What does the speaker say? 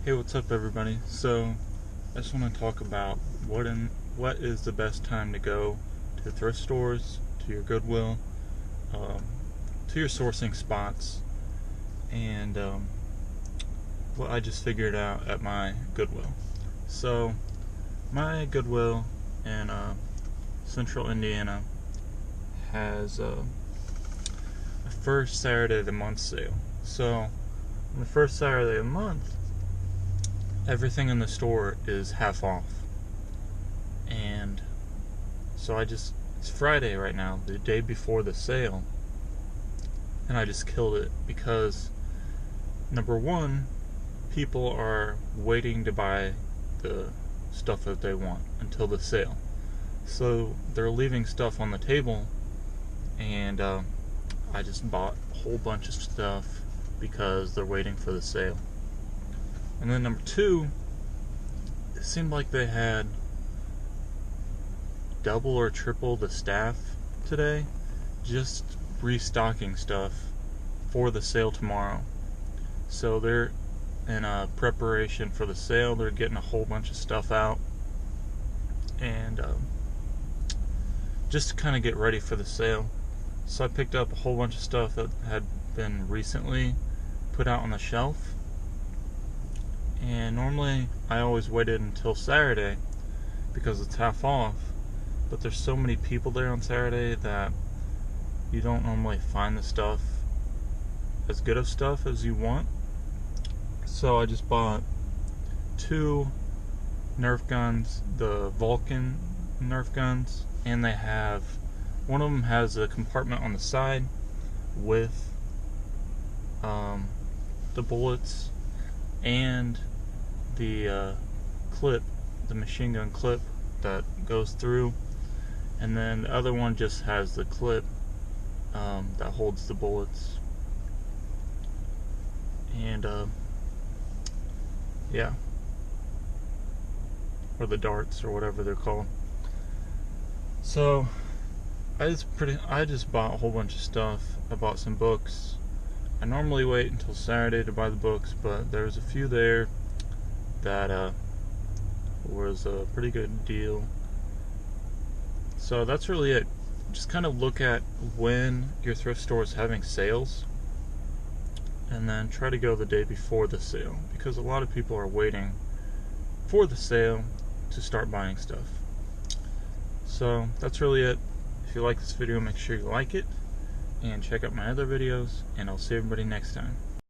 Hey, what's up, everybody? So, I just want to talk about what is the best time to go to thrift stores, to your Goodwill, um, to your sourcing spots, and what I just figured out at my Goodwill. So, my Goodwill in Central Indiana has a first Saturday of the month sale. So, on the first Saturday of the month, everything in the store is half off. And so it's Friday right now, the day before the sale, and I just killed it because, number one, people are waiting to buy the stuff that they want until the sale. So they're leaving stuff on the table, and I just bought a whole bunch of stuff because they're waiting for the sale. And then number two, it seemed like they had double or triple the staff today, just restocking stuff for the sale tomorrow. So they're in preparation for the sale. They're getting a whole bunch of stuff out, and just to kind of get ready for the sale. So I picked up a whole bunch of stuff that had been recently put out on the shelf. And normally I always waited until Saturday because it's half off, but there's so many people there on Saturday that you don't normally find the stuff, as good of stuff as you want. So I just bought 2 Nerf guns, the Vulcan Nerf guns, and they have, one of them has a compartment on the side with the bullets and the clip, the machine gun clip that goes through, and then the other one just has the clip that holds the bullets. And yeah, or the darts or whatever they're called. So I just bought a whole bunch of stuff. I bought some books. I normally wait until Saturday to buy the books, but there's a few there that was a pretty good deal. So that's really it. Just kind of look at when your thrift store is having sales, and then try to go the day before the sale, because a lot of people are waiting for the sale to start buying stuff. So that's really it. If you like this video, make sure you like it and check out my other videos, and I'll see everybody next time.